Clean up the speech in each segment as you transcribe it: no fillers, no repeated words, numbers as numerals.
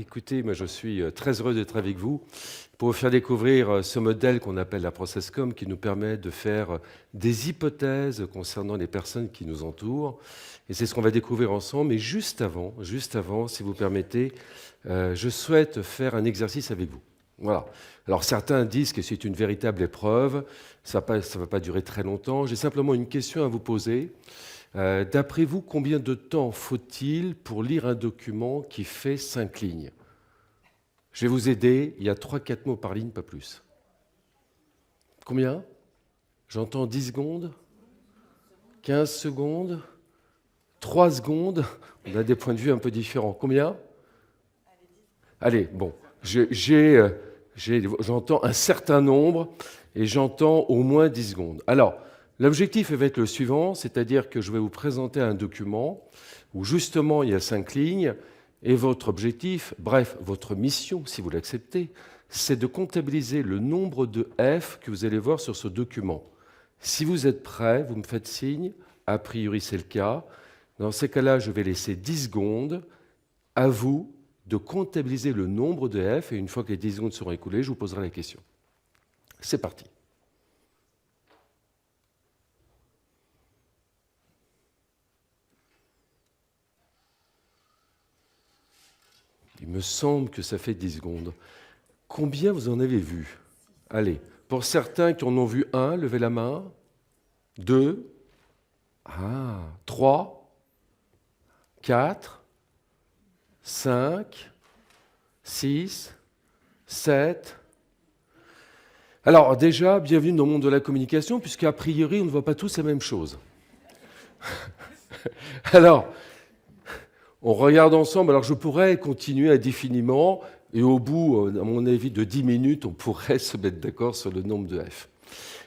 Écoutez, moi je suis très heureux d'être avec vous pour vous faire découvrir ce modèle qu'on appelle la ProcessCom qui nous permet de faire des hypothèses concernant les personnes qui nous entourent. Et c'est ce qu'on va découvrir ensemble. Mais juste avant, si vous permettez, je souhaite faire un exercice avec vous. Voilà. Alors certains disent que c'est une véritable épreuve, ça ne va pas durer très longtemps. J'ai simplement une question à vous poser. D'après vous, combien de temps faut-il pour lire un document qui fait 5 lignes? Je vais vous aider, il y a 3-4 mots par ligne, pas plus. Combien? J'entends 10 secondes, 15 secondes, 3 secondes. On a des points de vue un peu différents. Combien? Allez, bon, j'entends un certain nombre et j'entends au moins 10 secondes. Alors, l'objectif va être le suivant, c'est-à-dire que je vais vous présenter un document où justement il y a 5 lignes et votre objectif, bref, votre mission, si vous l'acceptez, c'est de comptabiliser le nombre de F que vous allez voir sur ce document. Si vous êtes prêts, vous me faites signe, a priori c'est le cas. Dans ces cas-là, je vais laisser 10 secondes à vous de comptabiliser le nombre de F et une fois que les 10 secondes seront écoulées, je vous poserai la question. C'est parti. Il me semble que ça fait 10 secondes. Combien vous en avez vu? Allez, pour certains qui en ont vu un, levez la main. 2, 3, 4, 5, 6, 7. Alors déjà, bienvenue dans le monde de la communication, puisqu'à priori, on ne voit pas tous la même chose. Alors, on regarde ensemble. Alors je pourrais continuer indéfiniment, et au bout, à mon avis, de 10 minutes, on pourrait se mettre d'accord sur le nombre de F.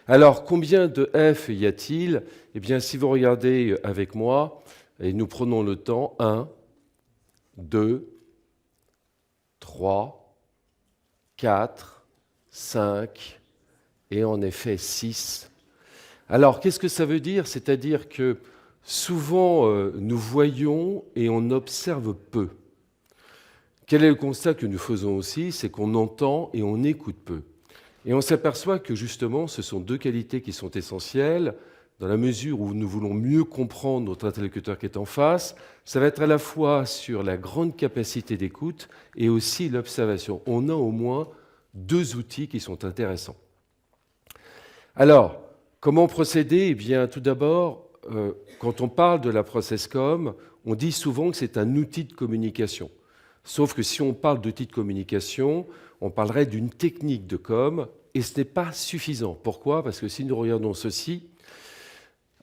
Alors, combien de F y a-t-il? Eh bien, si vous regardez avec moi, et nous prenons le temps, 1, 2, 3, 4, 5, et en effet 6. Alors, qu'est-ce que ça veut dire? C'est-à-dire que souvent, nous voyons et on observe peu. Quel est le constat que nous faisons aussi? C'est qu'on entend et on écoute peu. Et on s'aperçoit que justement, ce sont deux qualités qui sont essentielles, dans la mesure où nous voulons mieux comprendre notre interlocuteur qui est en face. Ça va être à la fois sur la grande capacité d'écoute et aussi l'observation. On a au moins deux outils qui sont intéressants. Alors, comment procéder? Eh bien, tout d'abord, quand on parle de la ProcessCom, on dit souvent que c'est un outil de communication. Sauf que si on parle d'outil de communication, on parlerait d'une technique de com, et ce n'est pas suffisant. Pourquoi? Parce que si nous regardons ceci,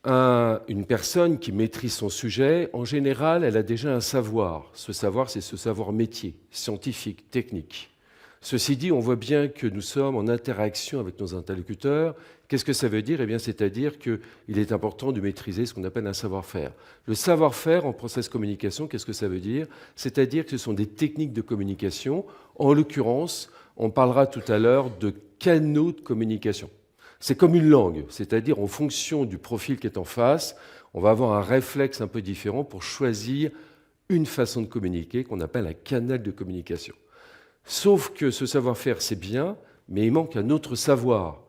une personne qui maîtrise son sujet, en général, elle a déjà un savoir. Ce savoir, c'est ce savoir métier, scientifique, technique. Ceci dit, on voit bien que nous sommes en interaction avec nos interlocuteurs. Qu'est-ce que ça veut dire? Eh bien, c'est-à-dire qu'il est important de maîtriser ce qu'on appelle un savoir-faire. Le savoir-faire en process communication, qu'est-ce que ça veut dire? C'est-à-dire que ce sont des techniques de communication. En l'occurrence, on parlera tout à l'heure de canaux de communication. C'est comme une langue, c'est-à-dire en fonction du profil qui est en face, on va avoir un réflexe un peu différent pour choisir une façon de communiquer qu'on appelle un canal de communication. Sauf que ce savoir-faire, c'est bien, mais il manque un autre savoir.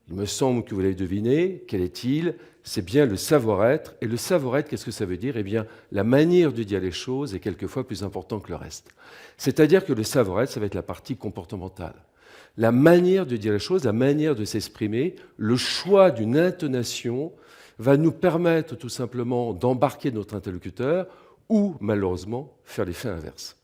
Il me semble que vous l'avez deviné. Quel est-il? C'est bien le savoir-être. Et le savoir-être, qu'est-ce que ça veut dire? Eh bien, la manière de dire les choses est quelquefois plus importante que le reste. C'est-à-dire que le savoir-être, ça va être la partie comportementale. La manière de dire les choses, la manière de s'exprimer, le choix d'une intonation va nous permettre tout simplement d'embarquer notre interlocuteur ou, malheureusement, faire l'effet inverse.